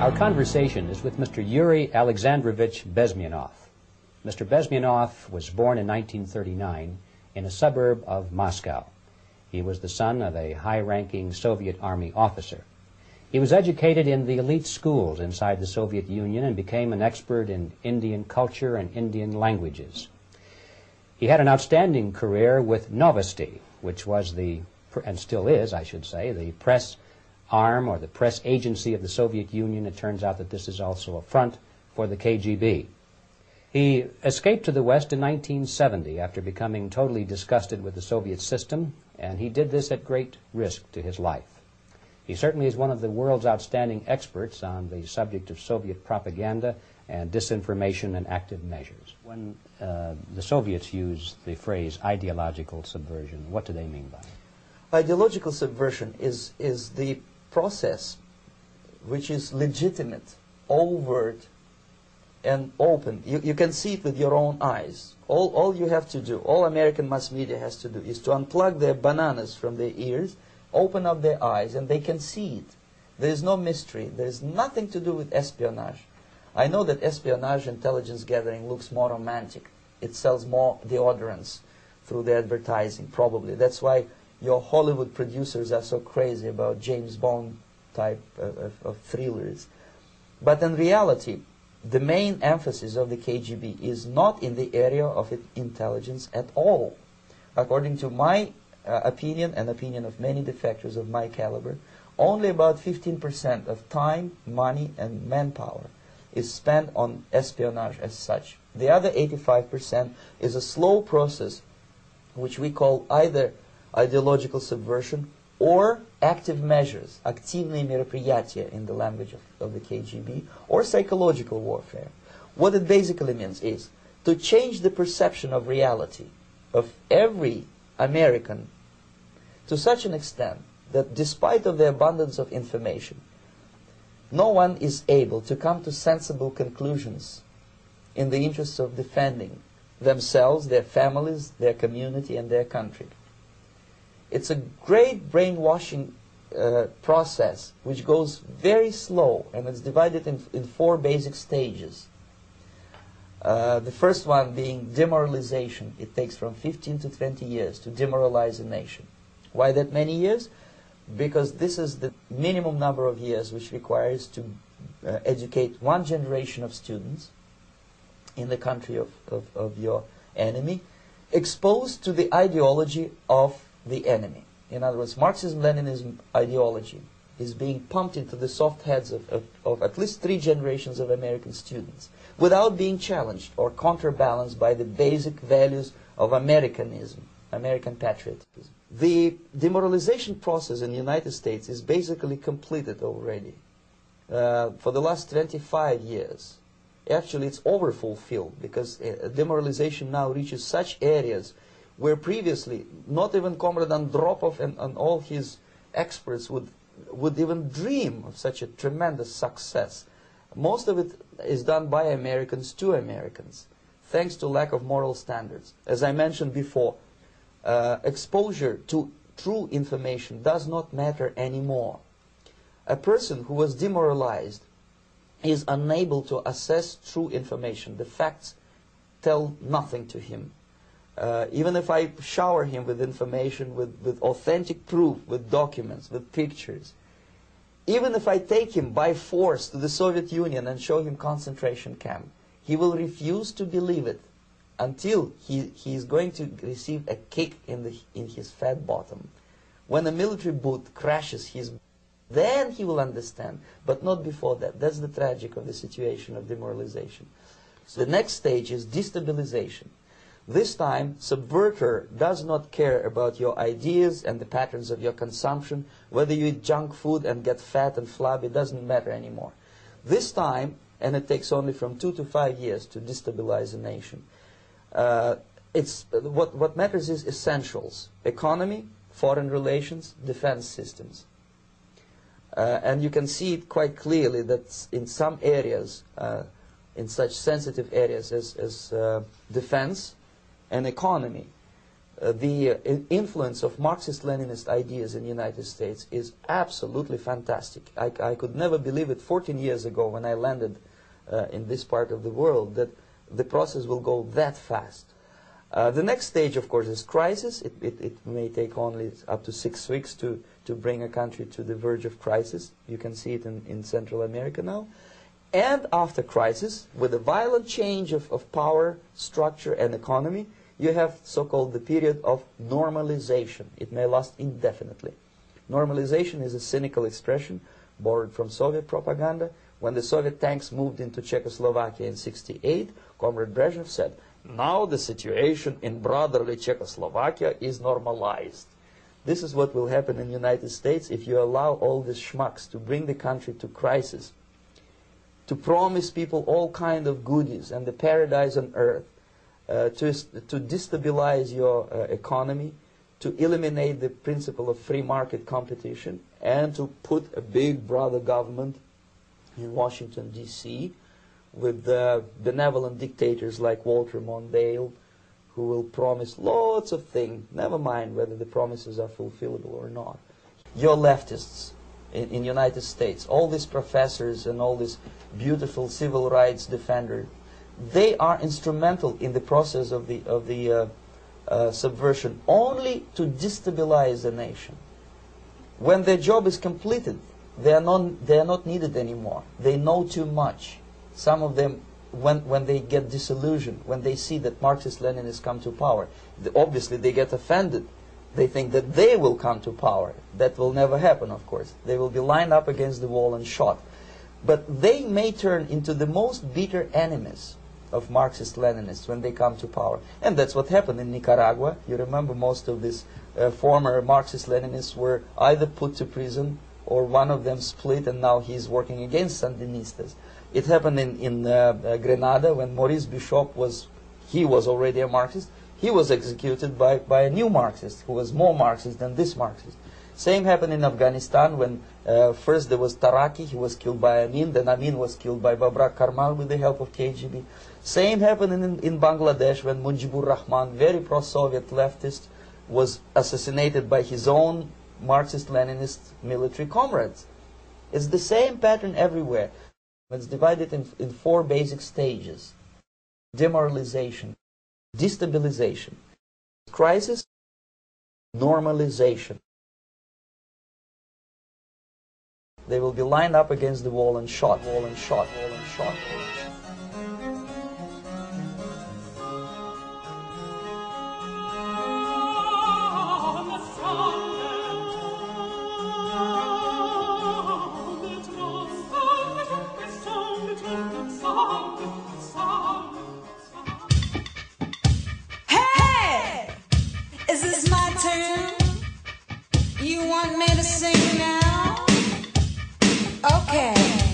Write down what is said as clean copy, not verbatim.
Our conversation is with Mr. Yuri Alexandrovich Bezmenov. Mr. Bezmenov was born in 1939 in a suburb of Moscow. He was the son of a high-ranking Soviet Army officer. He was educated in the elite schools inside the Soviet Union and became an expert in Indian culture and Indian languages. He had an outstanding career with Novosti, which was the, and still is, I should say, the press arm or the press agency of the Soviet Union. It turns out that this is also a front for the KGB. He escaped to the West in 1970 after becoming totally disgusted with the Soviet system, and he did this at great risk to his life. He certainly is one of the world's outstanding experts on the subject of Soviet propaganda and disinformation and active measures. When the Soviets use the phrase ideological subversion, what do they mean by it? Ideological subversion is the process which is legitimate, overt, and open. You can see it with your own eyes. All you have to do, all American mass media has to do, is to unplug their bananas from their ears, open up their eyes, and they can see it. There is no mystery. There is nothing to do with espionage. I know that espionage intelligence gathering looks more romantic. It sells more deodorants through the advertising, probably. That's why your Hollywood producers are so crazy about James Bond type of thrillers. But in reality, the main emphasis of the KGB is not in the area of intelligence at all. According to my opinion and opinion of many defectors of my caliber, only about 15% of time, money, and manpower is spent on espionage as such. The other 85% is a slow process which we call either ideological subversion or active measures, активные мероприятия in the language of the KGB, or psychological warfare. What it basically means is to change the perception of reality of every American to such an extent that despite of the abundance of information, no one is able to come to sensible conclusions in the interests of defending themselves, their families, their community, and their country. It's a great brainwashing process which goes very slow, and it's divided in 4 basic stages. The first one being demoralization. It takes from 15 to 20 years to demoralize a nation. Why that many years? Because this is the minimum number of years which requires to educate one generation of students in the country of your enemy, exposed to the ideology of the enemy. In other words, Marxism-Leninism ideology is being pumped into the soft heads of at least 3 generations of American students without being challenged or counterbalanced by the basic values of Americanism, American patriotism. The demoralization process in the United States is basically completed already. For the last 25 years. Actually, it's overfulfilled because demoralization now reaches such areas where previously not even Comrade Andropov and all his experts would even dream of such a tremendous success. Most of it is done by Americans to Americans, thanks to lack of moral standards. As I mentioned before, exposure to true information does not matter anymore. A person who was demoralized is unable to assess true information. The facts tell nothing to him. Even if I shower him with information, with authentic proof, with documents, with pictures, even if I take him by force to the Soviet Union and show him concentration camp, he will refuse to believe it until he is going to receive a kick in his fat bottom. When a military boot crashes his, then he will understand, but not before that. That's the tragic of the situation of demoralization. So the next stage is destabilization. This time, subverter does not care about your ideas and the patterns of your consumption. Whether you eat junk food and get fat and flabby, doesn't matter anymore. This time, and it takes only from 2 to 5 years to destabilize a nation, what matters is essentials: economy, foreign relations, defense systems. And you can see it quite clearly that in some areas, in such sensitive areas as defense and economy, the influence of Marxist-Leninist ideas in the United States is absolutely fantastic. I could never believe it 14 years ago when I landed in this part of the world that the process will go that fast. The next stage, of course, is crisis. It may take only up to 6 weeks to bring a country to the verge of crisis. You can see it in Central America now. And after crisis, with a violent change of power, structure, and economy, you have so-called the period of normalization. It may last indefinitely. Normalization is a cynical expression borrowed from Soviet propaganda. When the Soviet tanks moved into Czechoslovakia in '68, Comrade Brezhnev said, "Now the situation in brotherly Czechoslovakia is normalized." This is what will happen in the United States if you allow all these schmucks to bring the country to crisis, to promise people all kind of goodies and the paradise on earth, to destabilize your economy, to eliminate the principle of free market competition, and to put a big brother government in Washington, D.C., with benevolent dictators like Walter Mondale, who will promise lots of things, never mind whether the promises are fulfillable or not. Your leftists in the United States, all these professors and all these beautiful civil rights defenders, they are instrumental in the process of the subversion only to destabilize the nation. When their job is completed, they are not needed anymore. They know too much. Some of them, when they get disillusioned, when they see that Marxist-Leninists come to power, obviously they get offended. They think that they will come to power. That will never happen, of course. They will be lined up against the wall and shot. But they may turn into the most bitter enemies of Marxist-Leninists when they come to power. And that's what happened in Nicaragua. You remember most of these former Marxist-Leninists were either put to prison or one of them split, and now he's working against Sandinistas. It happened in Grenada when Maurice Bishop was already a Marxist. He was executed by a new Marxist who was more Marxist than this Marxist. Same happened in Afghanistan when first there was Taraki, he was killed by Amin, then Amin was killed by Babrak Karmal with the help of KGB. Same happened in Bangladesh when Mujibur Rahman, very pro-Soviet leftist, was assassinated by his own Marxist-Leninist military comrades. It's the same pattern everywhere. It's divided in 4 basic stages: demoralization, destabilization, crisis, normalization. They will be lined up against the wall and shot, wall and shot, wall and shot, wall and shot. Hey! Is this my turn? You want me to sing now? Okay.